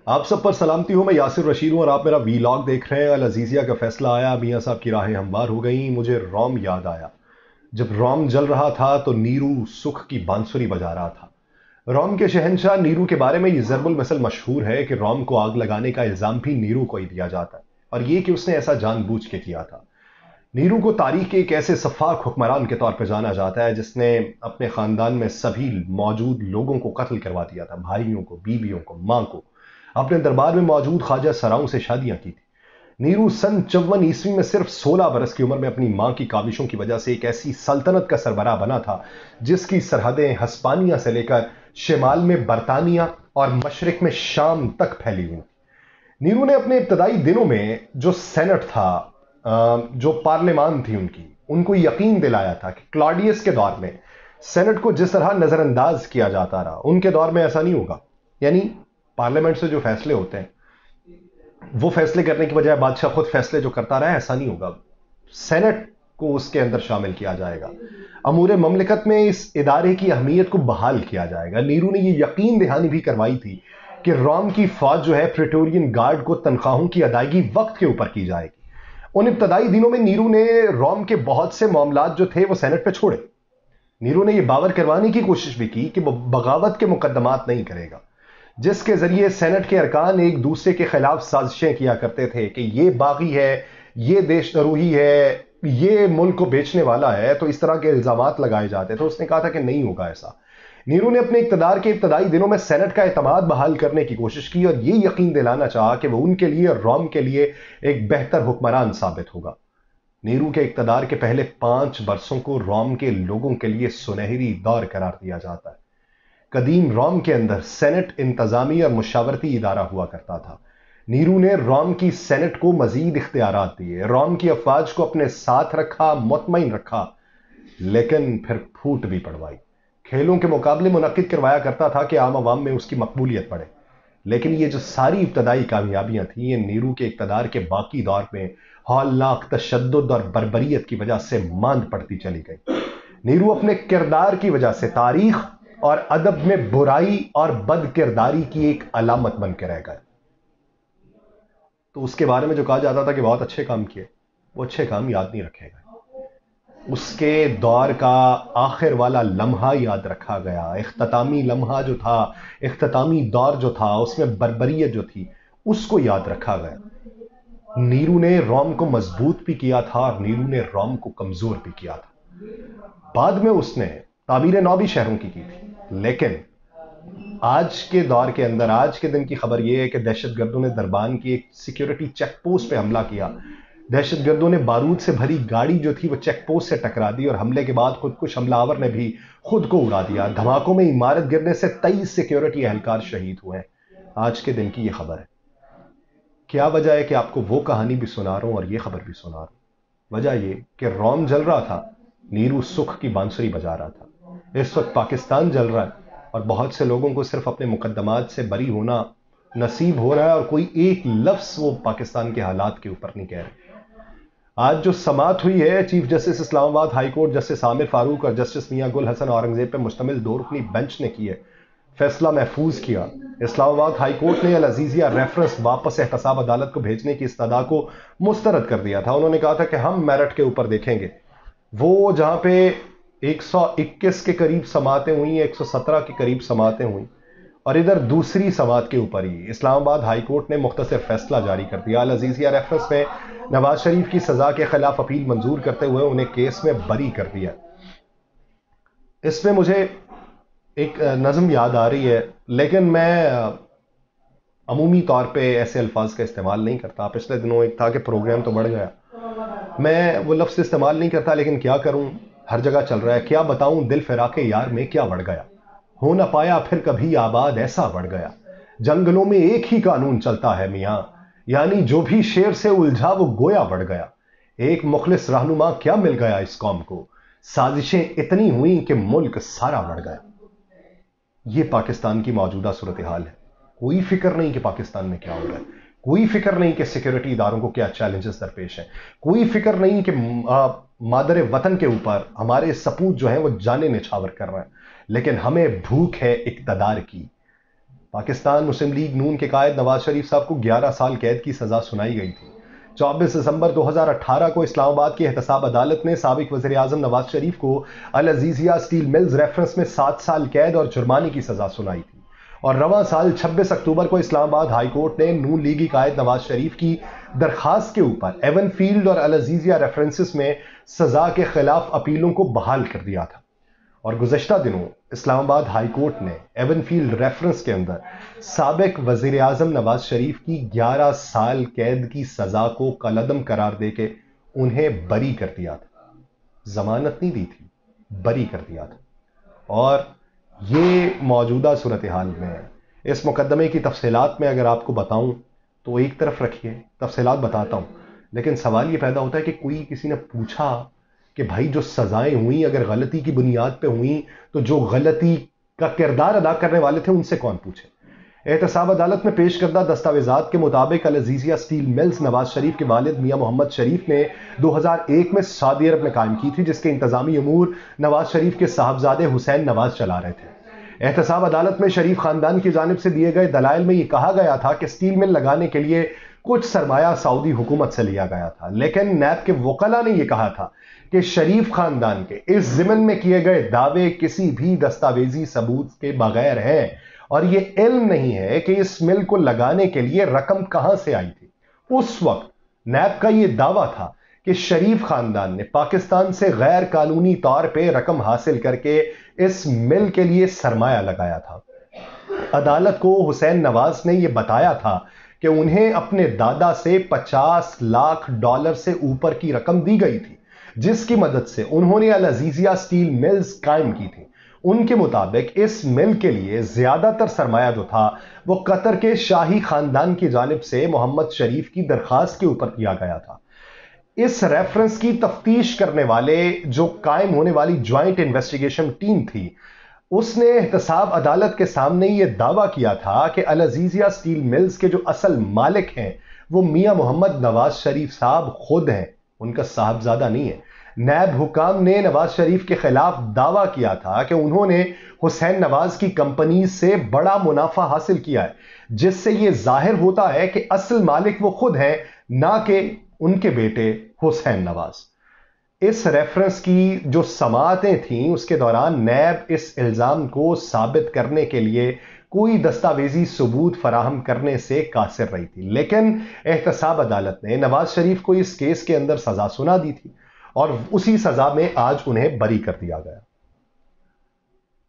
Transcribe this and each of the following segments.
आप सब पर सलामती हो। मैं यासिर रशीद हूँ और आप मेरा वीलॉग देख रहे हैं। अल अजीज़िया का फैसला आया, मियाँ साहब की राहें हमवार हो गईं। मुझे रोम याद आया। जब रोम जल रहा था तो नीरू सुख की बांसुरी बजा रहा था। रोम के शहंशाह नीरू के बारे में ये ज़रबुल मसल मशहूर है कि रोम को आग लगाने का इल्ज़ाम भी नीरू को ही दिया जाता है, और ये कि उसने ऐसा जानबूझ के किया था। नीरू को तारीख के एक ऐसे सफाक हुक्मरान के तौर पर जाना जाता है जिसने अपने ख़ानदान में सभी मौजूद लोगों को कत्ल करवा दिया था। भाइयों को, बीवियों को, माँ को। अपने दरबार में मौजूद ख्वाजा सराओं से शादियां की थी। नीरू सन 54 ईस्वी में सिर्फ 16 बरस की उम्र में अपनी मां की काविशों की वजह से एक ऐसी सल्तनत का सरबराह बना था जिसकी सरहदें हस्पानिया से लेकर शिमाल में बरतानिया और मशरक में शाम तक फैली हुई। नीरू ने अपने इब्तदाई दिनों में जो सेनेट था, जो पार्लियामान थी उनको यकीन दिलाया था कि क्लॉडियस के दौर में सेनेट को जिस तरह नजरअंदाज किया जाता रहा, उनके दौर में ऐसा नहीं होगा। यानी पार्लियामेंट से जो फैसले होते हैं वो फैसले करने की बजाय बादशाह खुद फैसले जो करता रहा है, ऐसा नहीं होगा। सेनेट को उसके अंदर शामिल किया जाएगा। अमूर ममलिकत में इस इदारे की अहमियत को बहाल किया जाएगा। नीरू ने यह यकीन दहानी भी करवाई थी कि रोम की फौज जो है प्रेटोरियन गार्ड को तनख्वाहों की अदायगी वक्त के ऊपर की जाएगी। उन इब्तदाई दिनों में नीरू ने रोम के बहुत से मामलात जो थे वो सेनेट पे छोड़े। नीरू ने यह बावर करवाने की कोशिश भी की कि वो बगावत के मुकदमात नहीं करेगा, जिसके जरिए सेनेट के अरकान एक दूसरे के खिलाफ साजिशें किया करते थे कि ये बागी है, ये देशद्रोही है, ये मुल्क को बेचने वाला है। तो इस तरह के इल्जामात लगाए जाते थे। उसने कहा था कि नहीं होगा ऐसा। नीरू ने अपने इक़्तिदार के इब्तदाई दिनों में सेनेट का एतमाद बहाल करने की कोशिश की और ये यकीन दिलाना चाहा कि वह उनके लिए और रोम के लिए एक बेहतर हुक्मरान साबित होगा। नीरू के इक़्तिदार के पहले 5 बरसों को रोम के लोगों के लिए सुनहरी दौर करार दिया जाता है। कदीम रोम के अंदर सेनेट इंतजामी और मुशावरती इदारा हुआ करता था। नीरू ने रोम की सेनेट को मजीद इख्तियारात दिए, रोम की अफवाज को अपने साथ रखा, मुतमईन रखा, लेकिन फिर फूट भी पड़वाई। खेलों के मुकाबले मुनक्किद करवाया करता था कि आम आवाम में उसकी मकबूलियत बढ़े। लेकिन ये जो सारी इब्तदाई कामयाबियां थी, ये नीरू के इक़्तिदार के बाकी दौर में हौलनाक तशद्दुद और बर्बरियत की वजह से मांद पड़ती चली गई। नीरू अपने किरदार की वजह से तारीख और अदब में बुराई और बद किरदारी की एक अलामत बन के रह गए। तो उसके बारे में जो कहा जाता था कि बहुत अच्छे काम किए, वो अच्छे काम याद नहीं रखे गए। उसके दौर का आखिर वाला लम्हा याद रखा गया। इख्तितामी लम्हा जो था, इख्तितामी दौर जो था, उसमें बर्बरियत जो थी, उसको याद रखा गया। नीरू ने रोम को मजबूत भी किया था और नीरू ने रोम को कमजोर भी किया था। बाद में उसने ताबीर नौ भी शहरों की थी। लेकिन आज के दौर के अंदर, आज के दिन की खबर यह है कि दहशतगर्दों ने दरबान की एक सिक्योरिटी चेक पोस्ट पे हमला किया। दहशतगर्दों ने बारूद से भरी गाड़ी जो थी वो चेक पोस्ट से टकरा दी और हमले के बाद खुदकुश हमलावर ने भी खुद को उड़ा दिया। धमाकों में इमारत गिरने से 23 सिक्योरिटी एहलकार शहीद हुए। आज के दिन की यह खबर है। क्या वजह है कि आपको वो कहानी भी सुना रहा हूं और ये खबर भी सुना रहा हूं? वजह यह कि रोम जल रहा था, नीरू सुख की बांसुरी बजा रहा था। इस वक्त पाकिस्तान जल रहा है और बहुत से लोगों को सिर्फ अपने मुकदमात से बरी होना नसीब हो रहा है और कोई एक लफ्ज वो पाकिस्तान के हालात के ऊपर नहीं कह रहे। आज जो समात हुई है chief justice Islamabad high court justice Aamir Farooq और जस्टिस मियां गुल हसन औरंगजेब पर मुश्तमिल 2 रुकनी बेंच ने की है, फैसला महफूज किया। इस्लामाबाद हाई कोर्ट ने अल अजीजिया रेफरेंस वापस एहतसाब अदालत को भेजने की इस्तदा को मुस्तरद कर दिया था। उन्होंने कहा था कि हम मेरिट के ऊपर देखेंगे। वो जहां पे 121 के करीब समातें हुई, 117 के करीब समातें हुई, और इधर दूसरी समात के ऊपर ही इस्लामाबाद हाई कोर्ट ने मुख्तसर फैसला जारी कर दिया। अल अजीजिया रेफरेंस में नवाज शरीफ की सजा के खिलाफ अपील मंजूर करते हुए उन्हें केस में बरी कर दिया। इसमें मुझे एक नज़म याद आ रही है, लेकिन मैं अमूमी तौर पे ऐसे अल्फाज का इस्तेमाल नहीं करता। पिछले दिनों एक था कि प्रोग्राम तो बढ़ गया, मैं वो लफ्ज़ इस्तेमाल नहीं करता, लेकिन क्या करूं, हर जगह चल रहा है। क्या बताऊं दिल फिराके यार में क्या बढ़ गया, हो ना पाया फिर कभी आबाद ऐसा बढ़ गया। जंगलों में एक ही कानून चलता है मियां, यानी जो भी शेर से उलझा वो गोया बढ़ गया। एक मुखलिस रहनुमा क्या मिल गया इस कौम को, साजिशें इतनी हुई कि मुल्क सारा बढ़ गया। ये पाकिस्तान की मौजूदा सूरत हाल है। कोई फिक्र नहीं कि पाकिस्तान में क्या हो रहा है, कोई फिक्र नहीं कि सिक्योरिटी इदारों को क्या चैलेंजेस दरपेश हैं, कोई फिक्र नहीं कि मादर वतन के ऊपर हमारे सपूत जो हैं वो जाने निछावर कर रहे हैं। लेकिन हमें भूख है इक़्तिदार की। पाकिस्तान मुस्लिम लीग नून के कायद नवाज शरीफ साहब को 11 साल कैद की सजा सुनाई गई थी। 24 दिसंबर 2018 को इस्लामाबाद की एहतसाब अदालत ने साबिक वज़ीर आज़म नवाज शरीफ को अल अजीज़िया स्टील मिल्स रेफरेंस में 7 साल कैद और जुर्माने की सजा सुनाई थी। और रवां साल 26 अक्टूबर को इस्लामाबाद हाई कोर्ट ने नून लीगी कायद नवाज शरीफ की दरखास्त के ऊपर एवनफील्ड और अल अजीज़िया रेफरेंसेस में सजा के खिलाफ अपीलों को बहाल कर दिया था। और गुज़श्ता दिनों इस्लामाबाद हाई कोर्ट ने एवनफील्ड रेफरेंस के अंदर साबिक वज़ीर आज़म नवाज शरीफ की 11 साल कैद की सजा को कलअदम करार देके उन्हें बरी कर दिया था। जमानत नहीं दी थी, बरी कर दिया था। और ये मौजूदा सूरत हाल में है। इस मुकदमे की तफसीलात में अगर आपको बताऊं तो एक तरफ रखिए, तफसीलात बताता हूं, लेकिन सवाल ये पैदा होता है कि कोई किसी ने पूछा कि भाई जो सजाएं हुई अगर गलती की बुनियाद पे हुई तो जो गलती का किरदार अदा करने वाले थे उनसे कौन पूछे। एहतसाब अदालत में पेश करदा दस्तावेजात के मुताबिक अल Aziziyah steel mills Nawaz Sharif के वालिद मियां मोहम्मद शरीफ ने 2001 में सऊदी अरब में कायम की थी, जिसके इंतजामी अमूर नवाज शरीफ के साहबजादे हुसैन नवाज चला रहे थे। एहतसाब अदालत में शरीफ खानदान की जानिब से दिए गए दलाइल में यह कहा गया था कि स्टील मिल लगाने के लिए कुछ सरमाया सऊदी हुकूमत से लिया गया था, लेकिन नैब के वकला ने यह कहा था कि शरीफ खानदान के इस जिमन में किए गए दावे किसी भी दस्तावेजी सबूत के बगैर हैं और यह इल्म नहीं है कि इस मिल को लगाने के लिए रकम कहां से आई थी। उस वक्त नैब का यह दावा था कि शरीफ खानदान ने पाकिस्तान से गैर कानूनी तौर पे रकम हासिल करके इस मिल के लिए सरमाया लगाया था। अदालत को हुसैन नवाज ने यह बताया था कि उन्हें अपने दादा से 50 लाख डॉलर से ऊपर की रकम दी गई थी, जिसकी मदद से उन्होंने अल अजीज़िया स्टील मिल्स कायम की थी। उनके मुताबिक इस मिल के लिए ज्यादातर सरमाया जो था वो कतर के शाही खानदान की जानिब से मोहम्मद शरीफ की दरखास्त के ऊपर किया गया था। इस रेफरेंस की तफ्तीश करने वाले जो कायम होने वाली ज्वाइंट इन्वेस्टिगेशन टीम थी, उसने एहतसाब अदालत के सामने यह दावा किया था कि अल अजीज़िया स्टील मिल्स के जो असल मालिक हैं वो मियां मोहम्मद नवाज शरीफ साहब खुद हैं, उनका साहबजादा नहीं है। नैब हुकाम ने नवाज शरीफ के खिलाफ दावा किया था कि उन्होंने हुसैन नवाज की कंपनी से बड़ा मुनाफा हासिल किया है, जिससे यह जाहिर होता है कि असल मालिक वो खुद हैं, ना कि उनके बेटे हुसैन नवाज। इस रेफरेंस की जो समातें थीं उसके दौरान नैब इस इल्जाम को साबित करने के लिए कोई दस्तावेजी सबूत फराहम करने से कासिर रही थी, लेकिन एहतसाब अदालत ने नवाज शरीफ को इस केस के अंदर सजा सुना दी थी और उसी सजा में आज उन्हें बरी कर दिया गया।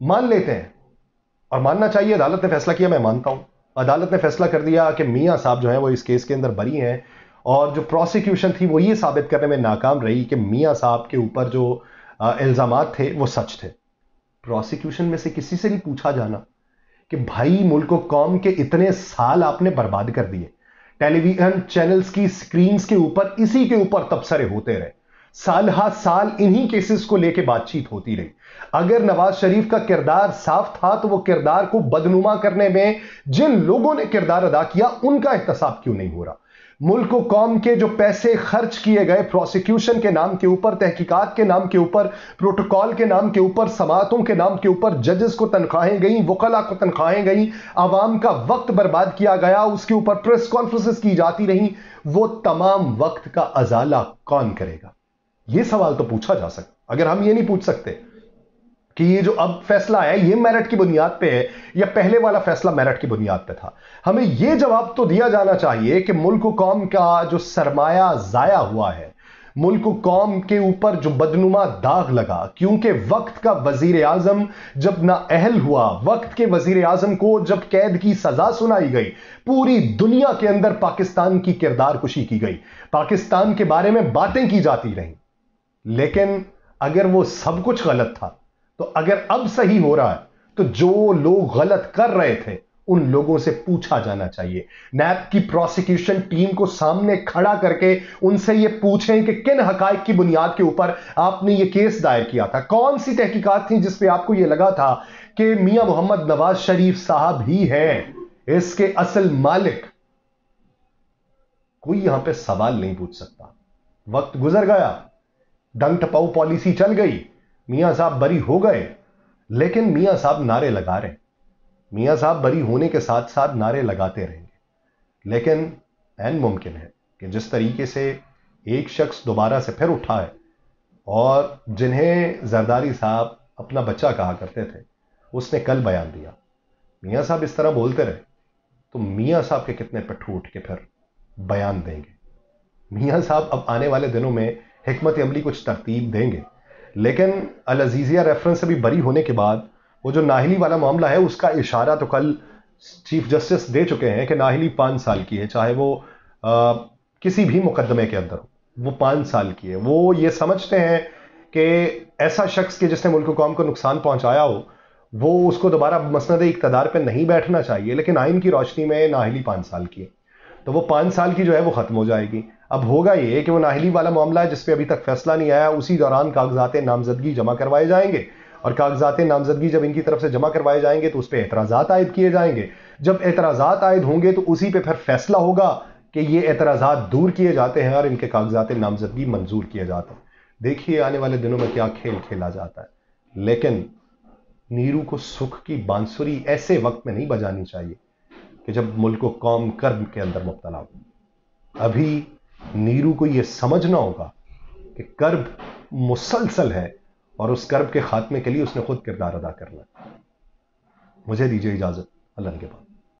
मान लेते हैं, और मानना चाहिए, अदालत ने फैसला किया, मैं मानता हूं, अदालत ने फैसला कर दिया कि मियां साहब जो हैं वो इस केस के अंदर बरी हैं, और जो प्रोसिक्यूशन थी वो ये साबित करने में नाकाम रही कि मियां साहब के ऊपर जो इल्जामात थे वो सच थे। प्रोसिक्यूशन में से किसी से नहीं पूछा जाना कि भाई मुल्क और कौम के इतने साल आपने बर्बाद कर दिए, टेलीविजन चैनल्स की स्क्रीन्स के ऊपर इसी के ऊपर तबसरे होते रहे, साल हा साल इन्हीं केसेस को लेकर बातचीत होती रही। अगर नवाज शरीफ का किरदार साफ था तो वो किरदार को बदनुमा करने में जिन लोगों ने किरदार अदा किया उनका एहतसाब क्यों नहीं हो रहा। मुल्क को कौम के जो पैसे खर्च किए गए प्रोसिक्यूशन के नाम के ऊपर, तहकीकात के नाम के ऊपर, प्रोटोकॉल के नाम के ऊपर, समातों के नाम के ऊपर, जजेस को तनख्वाहें गई, वकला को तनख्वाहें गई, आवाम का वक्त बर्बाद किया गया, उसके ऊपर प्रेस कॉन्फ्रेंसेस की जाती रही, वो तमाम वक्त का अजाला कौन करेगा? ये सवाल तो पूछा जा सकता। अगर हम ये नहीं पूछ सकते कि ये जो अब फैसला है ये मेरिट की बुनियाद पे है या पहले वाला फैसला मेरिट की बुनियाद पे था, हमें ये जवाब तो दिया जाना चाहिए कि मुल्क कौम का जो सरमाया जाया हुआ है, मुल्क कौम के ऊपर जो बदनुमा दाग लगा, क्योंकि वक्त का वजीर आजम जब नाअहल हुआ, वक्त के वजीर आजम को जब कैद की सजा सुनाई गई, पूरी दुनिया के अंदर पाकिस्तान की किरदार कुशी की गई, पाकिस्तान के बारे में बातें की जाती रहीं। लेकिन अगर वो सब कुछ गलत था तो अगर अब सही हो रहा है तो जो लोग गलत कर रहे थे उन लोगों से पूछा जाना चाहिए। नैब की प्रोसिक्यूशन टीम को सामने खड़ा करके उनसे यह पूछें कि किन हकाइक की बुनियाद के ऊपर आपने यह केस दायर किया था, कौन सी तहकीकात थी जिस पे आपको यह लगा था कि मियां मोहम्मद नवाज शरीफ साहब ही हैं इसके असल मालिक। कोई यहां पे सवाल नहीं पूछ सकता। वक्त गुजर गया, डंग टपाऊ पॉलिसी चल गई, मियां साहब बरी हो गए, लेकिन मियां साहब नारे लगा रहे, میاں صاحب بری ہونے کے ساتھ ساتھ نعرے لگاتے رہیں گے، لیکن این ممکن ہے کہ جس طریقے سے ایک شخص دوبارہ سے پھر اٹھا ہے، اور جنہیں زرداری صاحب اپنا بچہ کہا کرتے تھے، اس نے کل بیان دیا، میاں صاحب اس طرح بولتے رہے تو میاں صاحب کے کتنے پٹھو اٹھ کے پھر بیان دیں گے؟ میاں صاحب اب آنے والے دنوں میں حکمت عملی کچھ ترتیب دیں گے، لیکن العزیزیہ ریفرنس سے بھی بری ہونے کے بعد وہ جو ناہلی والا معاملہ ہے اس کا اشارہ تو کل چیف جسٹس دے چکے ہیں کہ ناہلی 5 سال کی ہے، چاہے وہ کسی بھی مقدمے کے اندر ہو، وہ 5 سال کی ہے۔ وہ یہ سمجھتے ہیں کہ ایسا شخص کہ جس نے ملک و قوم کو نقصان پہنچایا ہو، وہ اس کو دوبارہ مسند اقتدار پہ نہیں بیٹھنا چاہیے، لیکن آئین کی روشنی میں ناہلی 5 سال کی ہے، تو وہ 5 سال کی جو ہے وہ ختم ہو جائے گی۔ اب ہوگا یہ کہ وہ ناہلی والا معاملہ ہے جس پہ ابھی تک فیصلہ نہیں آیا، اسی دوران کاغذات نامزدگی جمع کروائے جائیں گے، اور کاغذات نامزدگی جب ان کی طرف سے جمع کروائے جائیں گے تو اس پہ اعتراضات عائد کیے جائیں گے۔ جب اعتراضات عائد ہوں گے تو اسی پہ پھر فیصلہ ہوگا کہ یہ اعتراضات دور کیے جاتے ہیں اور ان کے کاغذات نامزدگی منظور کیے جاتے ہیں۔ دیکھیے آنے والے دنوں میں کیا کھیل کھیلا جاتا ہے، لیکن نیرو کو سکھ کی بانسری ایسے وقت میں نہیں بجانی چاہیے کہ جب ملک و قوم کرب کے اندر مبتلا ہو۔ ابھی نیرو کو یہ سمجھنا ہوگا کہ کرب مسلسل ہے، اور اس کرب کے خاتمے کے لیے اس نے خود کردار ادا کرنا ہے۔ مجھے دیجیے اجازت، اللہ کے بعد۔